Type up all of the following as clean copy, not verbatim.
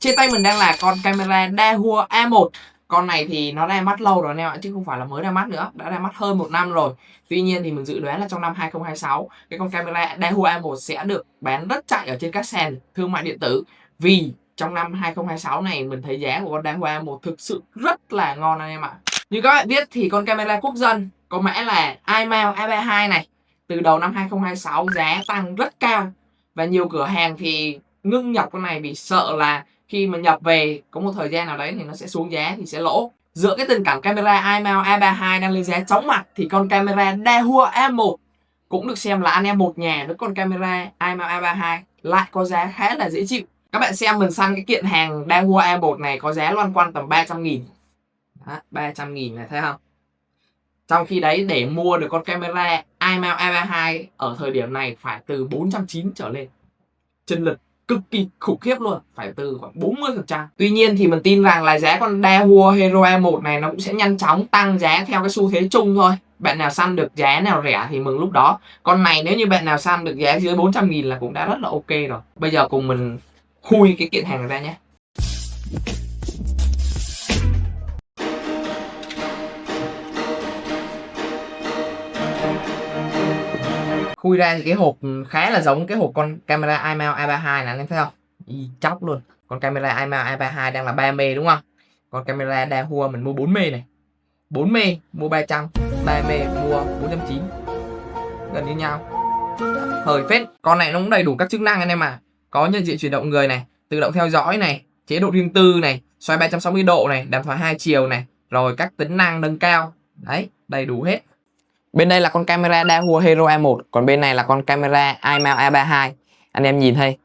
Trên tay mình đang là con camera Dahua A1. Con này thì nó ra mắt lâu rồi anh em ạ, chứ không phải là mới ra mắt nữa, đã ra mắt hơn 1 năm rồi. Tuy nhiên thì mình dự đoán là trong năm 2026 cái con camera Dahua A1 sẽ được bán rất chạy ở trên các sàn thương mại điện tử. Vì trong năm 2026 này mình thấy giá của con Dahua A1 thực sự rất là ngon anh em ạ. Như các bạn biết thì con camera quốc dân có mã là iMount A32 này, từ đầu năm 2026 giá tăng rất cao và nhiều cửa hàng thì ngưng nhập con này vì sợ là khi mà nhập về có một thời gian nào đấy thì nó sẽ xuống giá thì sẽ lỗ. Giữa cái tình cảnh camera iMount A32 đang lên giá chóng mặt thì con camera Dahua A1 cũng được xem là anh em một nhà với con camera iMount A32 lại có giá khá là dễ chịu. Các bạn xem mình săn cái kiện hàng Dahua A1 này có giá loanh quanh tầm 300.000. Đó, 300.000 này thấy không? Trong khi đấy để mua được con camera iMount A32 ở thời điểm này phải từ 490 trở lên. Chênh lệch cực kỳ khủng khiếp luôn, phải từ khoảng 40%. Tuy nhiên thì mình tin rằng là giá con Dahua Hero A1 này nó cũng sẽ nhanh chóng tăng giá theo cái xu thế chung thôi. Bạn nào săn được giá nào rẻ thì mừng lúc đó. Con này nếu như bạn nào săn được giá dưới 400.000 là cũng đã rất là ok rồi. Bây giờ cùng mình khui cái kiện hàng này ra nhé. Khui ra thì cái hộp khá là giống cái hộp con camera iMount A32 này anh em thấy không? Y chóc luôn. Con camera iMount A32 đang là 3 mê đúng không? Con camera Dahua mình mua 4 mê này. 4 mê mua 300, 3 mê mua 490. Gần như nhau. Hời phết. Con này nó cũng đầy đủ các chức năng anh em à. Có nhận diện chuyển động người này, tự động theo dõi này, chế độ riêng tư này, xoay 360 độ này, đàm thoại 2 chiều này, rồi các tính năng nâng cao. Đấy, đầy đủ hết. Bên đây là con camera Dahua Hero A1, còn bên này là con camera iMount A32. Anh em nhìn thấy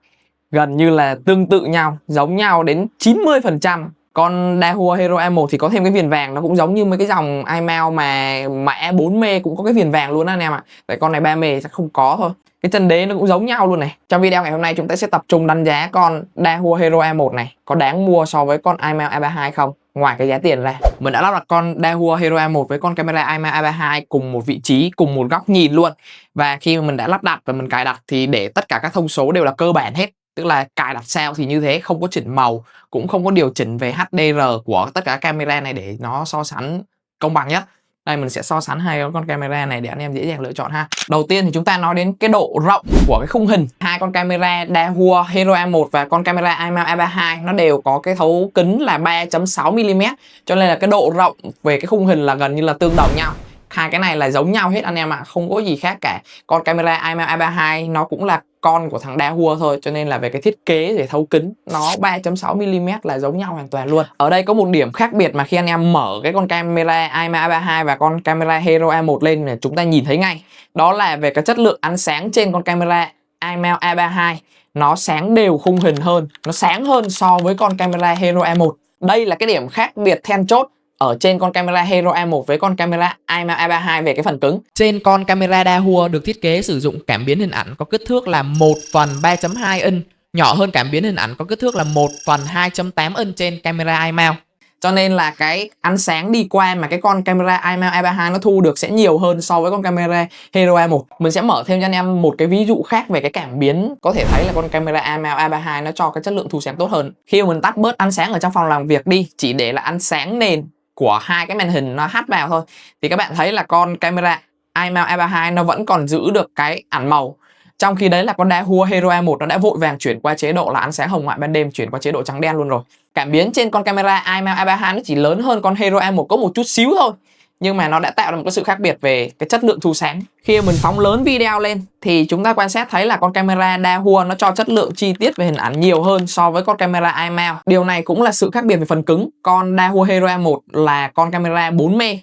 gần như là tương tự nhau, giống nhau đến 90%. Con Dahua Hero A1 thì có thêm cái viền vàng, nó cũng giống như mấy cái dòng iMount mà mã 4 mê cũng có cái viền vàng luôn anh em ạ. Tại con này 3 mê chắc không có thôi. Cái chân đế nó cũng giống nhau luôn này. Trong video ngày hôm nay chúng ta sẽ tập trung đánh giá con Dahua Hero A1 này có đáng mua so với con iMount A32 không. Ngoài cái giá tiền ra, mình đã lắp đặt con Dahua Hero A1 với con camera iMount A32 cùng một vị trí, cùng một góc nhìn luôn. Và khi mà mình đã lắp đặt và mình cài đặt thì để tất cả các thông số đều là cơ bản hết. Tức là cài đặt sao thì như thế, không có chỉnh màu, cũng không có điều chỉnh về HDR của tất cả camera này để nó so sánh công bằng nhất. Đây mình sẽ so sánh hai con camera này để anh em dễ dàng lựa chọn ha. Đầu tiên thì chúng ta nói đến cái độ rộng của cái khung hình. Hai con camera Dahua Hero A1 và con camera iMount A32 nó đều có cái thấu kính là 3.6mm, cho nên là cái độ rộng về cái khung hình là gần như là tương đồng nhau. Hai cái này là giống nhau hết anh em ạ, không có gì khác cả. Con camera iMount A32 nó cũng là con của thằng Dahua thôi, cho nên là về cái thiết kế để thấu kính nó 3.6mm là giống nhau hoàn toàn luôn. Ở đây có một điểm khác biệt mà khi anh em mở cái con camera iMount A32 và con camera Hero A1 lên là chúng ta nhìn thấy ngay. Đó là về cái chất lượng ánh sáng trên con camera iMount A32 nó sáng đều khung hình hơn, nó sáng hơn so với con camera Hero A1. Đây là cái điểm khác biệt then chốt ở trên con camera Hero A1 với con camera iMount A32 về cái phần cứng. Trên con camera Dahua được thiết kế sử dụng cảm biến hình ảnh có kích thước là 1/3.2 inch, nhỏ hơn cảm biến hình ảnh có kích thước là 1/2.8 inch trên camera iMount. Cho nên là cái ánh sáng đi qua mà cái con camera iMount A32 nó thu được sẽ nhiều hơn so với con camera Hero A1. Mình sẽ mở thêm cho anh em một cái ví dụ khác về cái cảm biến. Có thể thấy là con camera iMount A32 nó cho cái chất lượng thu sáng tốt hơn. Khi mà mình tắt bớt ánh sáng ở trong phòng làm việc đi, chỉ để là ánh sáng nền của hai cái màn hình nó hắt vào thôi, thì các bạn thấy là con camera iMount A32 nó vẫn còn giữ được cái ảnh màu. Trong khi đấy là con Dahua Hero A1 nó đã vội vàng chuyển qua chế độ là ánh sáng hồng ngoại ban đêm, chuyển qua chế độ trắng đen luôn rồi. Cảm biến trên con camera iMount A32 nó chỉ lớn hơn con Hero A1 có một chút xíu thôi, nhưng mà nó đã tạo ra một cái sự khác biệt về cái chất lượng thu sáng. Khi mình phóng lớn video lên thì chúng ta quan sát thấy là con camera Dahua nó cho chất lượng chi tiết về hình ảnh nhiều hơn so với con camera iMount. Điều này cũng là sự khác biệt về phần cứng. Con Dahua Hero A1 là con camera 4 mê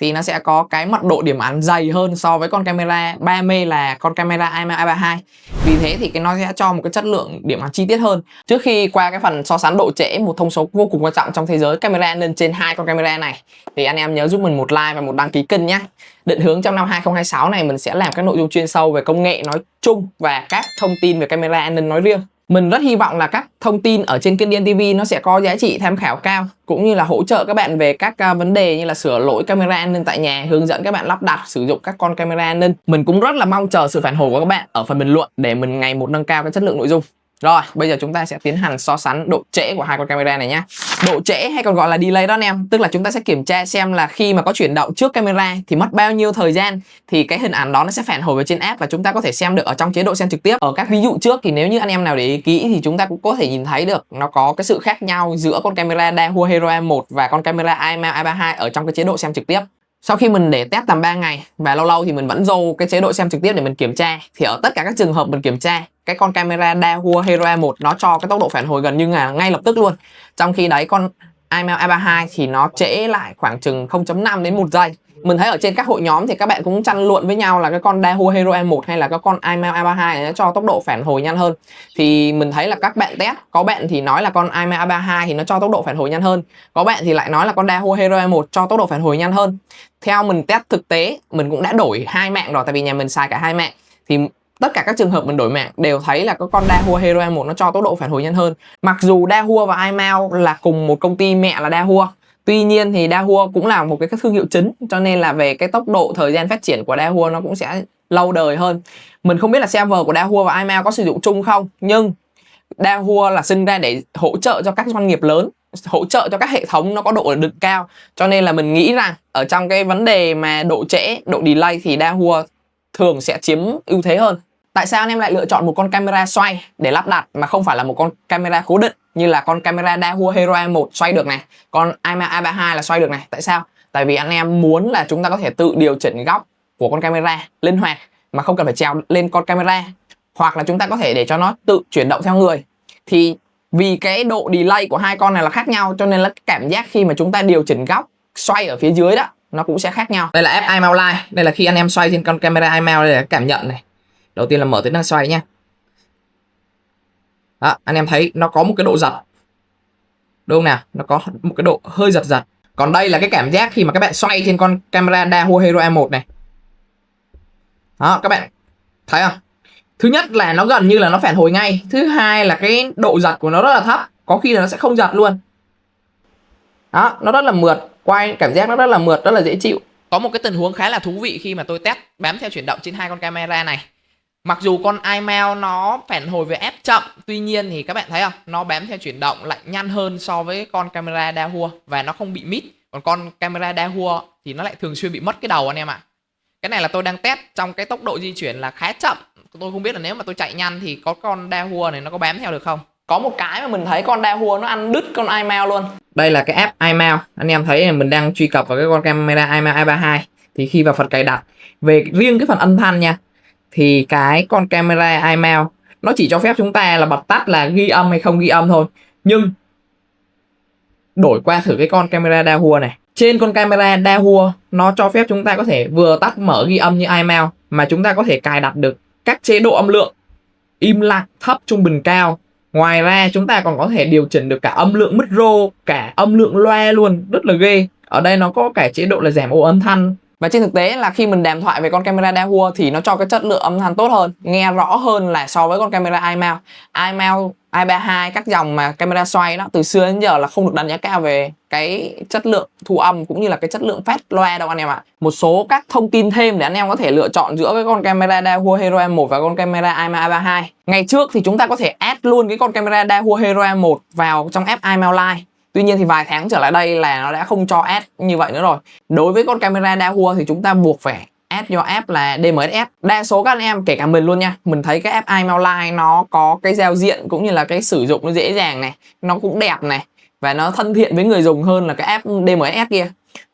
thì nó sẽ có cái mật độ điểm ảnh dày hơn so với con camera 3 mê là con camera iMount A32. Vì thế thì nó sẽ cho một cái chất lượng điểm ảnh chi tiết hơn. Trước khi qua cái phần so sánh độ trễ, một thông số vô cùng quan trọng trong thế giới camera an ninh trên hai con camera này, thì anh em nhớ giúp mình một like và một đăng ký kênh nhé. Định hướng trong năm 2026 này mình sẽ làm các nội dung chuyên sâu về công nghệ nói chung và các thông tin về camera an ninh nói riêng. Mình rất hy vọng là các thông tin ở trên kênh DNTV nó sẽ có giá trị tham khảo cao, cũng như là hỗ trợ các bạn về các vấn đề như là sửa lỗi camera an ninh tại nhà, hướng dẫn các bạn lắp đặt sử dụng các con camera an ninh. Mình cũng rất là mong chờ sự phản hồi của các bạn ở phần bình luận để mình ngày một nâng cao cái chất lượng nội dung. Rồi, bây giờ chúng ta sẽ tiến hành so sánh độ trễ của hai con camera này nhé. Độ trễ hay còn gọi là delay đó anh em, tức là chúng ta sẽ kiểm tra xem là khi mà có chuyển động trước camera thì mất bao nhiêu thời gian thì cái hình ảnh đó nó sẽ phản hồi vào trên app và chúng ta có thể xem được ở trong chế độ xem trực tiếp. Ở các ví dụ trước thì nếu như anh em nào để ý kỹ thì chúng ta cũng có thể nhìn thấy được nó có cái sự khác nhau giữa con camera Dahua Hero M1 và con camera iMount i32 ở trong cái chế độ xem trực tiếp. Sau khi mình để test tầm 3 ngày và lâu lâu thì mình vẫn vô cái chế độ xem trực tiếp để mình kiểm tra, thì ở tất cả các trường hợp mình kiểm tra, cái con camera Dahua Hero M1 nó cho cái tốc độ phản hồi gần như là ngay lập tức luôn. Trong khi đấy con iMount i32 thì nó trễ lại khoảng chừng 0.5 đến 1 giây. Mình thấy ở trên các hội nhóm thì các bạn cũng tranh luận với nhau là cái con Dahua Hero M1 hay là cái con iMount i32 này nó cho tốc độ phản hồi nhanh hơn. Thì mình thấy là các bạn test, có bạn thì nói là con iMount i32 thì nó cho tốc độ phản hồi nhanh hơn, có bạn thì lại nói là con Dahua Hero M1 cho tốc độ phản hồi nhanh hơn. Theo mình test thực tế, mình cũng đã đổi hai mạng rồi, tại vì nhà mình xài cả hai mạng, thì tất cả các trường hợp mình đổi mạng đều thấy là có con Dahua Hero M1 nó cho tốc độ phản hồi nhanh hơn. Mặc dù Dahua và iMount là cùng một công ty mẹ là Dahua, tuy nhiên thì Dahua cũng là một cái thương hiệu chính, cho nên là về cái tốc độ thời gian phát triển của Dahua nó cũng sẽ lâu đời hơn. Mình không biết là server của Dahua và iMount có sử dụng chung không, nhưng Dahua là sinh ra để hỗ trợ cho các doanh nghiệp lớn, hỗ trợ cho các hệ thống nó có độ ổn định cao, cho nên là mình nghĩ rằng ở trong cái vấn đề mà độ trễ, độ delay thì Dahua thường sẽ chiếm ưu thế hơn. Tại sao anh em lại lựa chọn một con camera xoay để lắp đặt mà không phải là một con camera cố định như là con camera Dahua Hero M1 xoay được này, con iMount i32 là xoay được này? Tại sao? Tại vì anh em muốn là chúng ta có thể tự điều chỉnh góc của con camera linh hoạt mà không cần phải trèo lên con camera, hoặc là chúng ta có thể để cho nó tự chuyển động theo người. Thì vì cái độ delay của hai con này là khác nhau, cho nên là cảm giác khi mà chúng ta điều chỉnh góc xoay ở phía dưới đó nó cũng sẽ khác nhau. Đây là app iMount Live, đây là khi anh em xoay trên con camera iMount, đây là cảm nhận này. Đầu tiên là mở tính năng xoay nha. Đó, anh em thấy nó có một cái độ giật, đúng không nào? Nó có một cái độ hơi giật giật. Còn đây là cái cảm giác khi mà các bạn xoay trên con camera Dahua Hero M1 này. Đó, các bạn thấy không? Thứ nhất là nó gần như là nó phản hồi ngay. Thứ hai là cái độ giật của nó rất là thấp, có khi là nó sẽ không giật luôn. Đó, nó rất là mượt, quay cảm giác nó rất là mượt, rất là dễ chịu. Có một cái tình huống khá là thú vị khi mà tôi test bám theo chuyển động trên hai con camera này. Mặc dù con iMount nó phản hồi về app chậm, tuy nhiên thì các bạn thấy không, nó bám theo chuyển động lại nhanh hơn so với con camera Dahua và nó không bị mít. Còn con camera Dahua thì nó lại thường xuyên bị mất cái đầu anh em ạ. Cái này là tôi đang test trong cái tốc độ di chuyển là khá chậm. Tôi không biết là nếu mà tôi chạy nhanh thì có con Dahua này nó có bám theo được không. Có một cái mà mình thấy con Dahua nó ăn đứt con iMount luôn. Đây là cái app iMount. Anh em thấy mình đang truy cập vào cái con camera iMount i32. Thì khi vào phần cài đặt, về riêng cái phần âm thanh nha, thì cái con camera iMount nó chỉ cho phép chúng ta là bật tắt là ghi âm hay không ghi âm thôi. Nhưng đổi qua thử cái con camera Dahua này, trên con camera Dahua nó cho phép chúng ta có thể vừa tắt mở ghi âm như iMount, mà chúng ta có thể cài đặt được các chế độ âm lượng, im lặng, thấp, trung bình, cao. Ngoài ra chúng ta còn có thể điều chỉnh được cả âm lượng micro, cả âm lượng loa luôn, rất là ghê. Ở đây nó có cả chế độ là giảm ồ âm thanh. Và trên thực tế là khi mình đàm thoại về con camera Dahua thì nó cho cái chất lượng âm thanh tốt hơn, nghe rõ hơn là so với con camera iMount. iMount i32, các dòng mà camera xoay đó từ xưa đến giờ là không được đánh giá cao về cái chất lượng thu âm cũng như là cái chất lượng phát loa đâu anh em ạ. Một số các thông tin thêm để anh em có thể lựa chọn giữa cái con camera Dahua Hero M1 và con camera iMount i32. Ngày trước thì chúng ta có thể add luôn cái con camera Dahua Hero M1 vào trong app iMount Live. Tuy nhiên thì vài tháng trở lại đây là nó đã không cho add như vậy nữa rồi. Đối với con camera Dahua thì chúng ta buộc phải add vô app là DMSS. Đa số các anh em, kể cả mình luôn nha, mình thấy cái app iMount Live nó có cái giao diện cũng như là cái sử dụng nó dễ dàng này, nó cũng đẹp này, và nó thân thiện với người dùng hơn là cái app DMSS kia.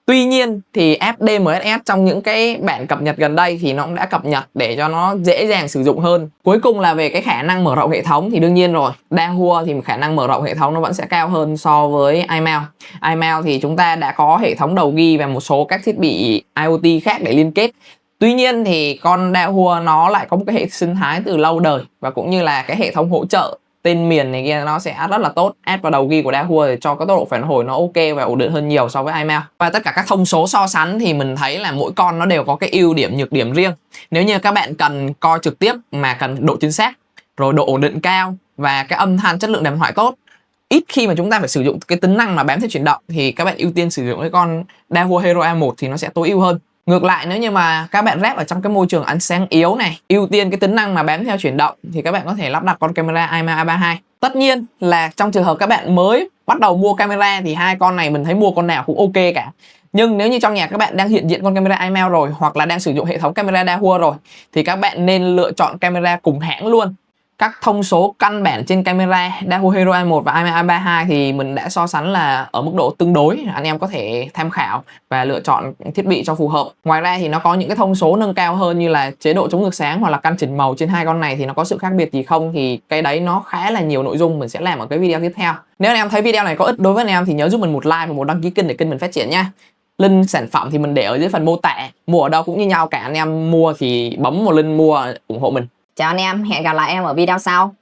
Tuy nhiên thì app DMSS trong những cái bản cập nhật gần đây thì nó cũng đã cập nhật để cho nó dễ dàng sử dụng hơn. Cuối cùng là về cái khả năng mở rộng hệ thống thì đương nhiên rồi, Dahua thì khả năng mở rộng hệ thống nó vẫn sẽ cao hơn so với iMount. iMount thì chúng ta đã có hệ thống đầu ghi và một số các thiết bị IoT khác để liên kết. Tuy nhiên thì con Dahua nó lại có một cái hệ sinh thái từ lâu đời và cũng như là cái hệ thống hỗ trợ tên miền này kia nó sẽ rất là tốt. Add vào đầu ghi của Dahua để cho cái tốc độ phản hồi nó ok và ổn định hơn nhiều so với iMount. Và tất cả các thông số so sánh thì mình thấy là mỗi con nó đều có cái ưu điểm nhược điểm riêng. Nếu như các bạn cần coi trực tiếp mà cần độ chính xác, rồi độ ổn định cao và cái âm thanh chất lượng đàm thoại tốt, ít khi mà chúng ta phải sử dụng cái tính năng mà bám theo chuyển động, thì các bạn ưu tiên sử dụng cái con Dahua Hero M1 thì nó sẽ tối ưu hơn. Ngược lại, nếu như mà các bạn rep ở trong cái môi trường ánh sáng yếu này, ưu tiên cái tính năng mà bám theo chuyển động, thì các bạn có thể lắp đặt con camera iMount i32. Tất nhiên là trong trường hợp các bạn mới bắt đầu mua camera thì hai con này mình thấy mua con nào cũng ok cả. Nhưng nếu như trong nhà các bạn đang hiện diện con camera iMount rồi, hoặc là đang sử dụng hệ thống camera Dahua rồi, thì các bạn nên lựa chọn camera cùng hãng luôn. Các thông số căn bản trên camera Dahua Hero i1 và iMount i32 thì mình đã so sánh là ở mức độ tương đối, anh em có thể tham khảo và lựa chọn thiết bị cho phù hợp. Ngoài ra thì nó có những cái thông số nâng cao hơn, như là chế độ chống ngược sáng hoặc là căn chỉnh màu trên hai con này thì nó có sự khác biệt gì không, thì cái đấy nó khá là nhiều nội dung mình sẽ làm ở cái video tiếp theo. Nếu anh em thấy video này có ích đối với anh em thì nhớ giúp mình một like và một đăng ký kênh để kênh mình phát triển nha. Link sản phẩm thì mình để ở dưới phần mô tả, mua ở đâu cũng như nhau cả, anh em mua thì bấm một link mua ủng hộ mình. Chào anh em, hẹn gặp lại em ở video sau.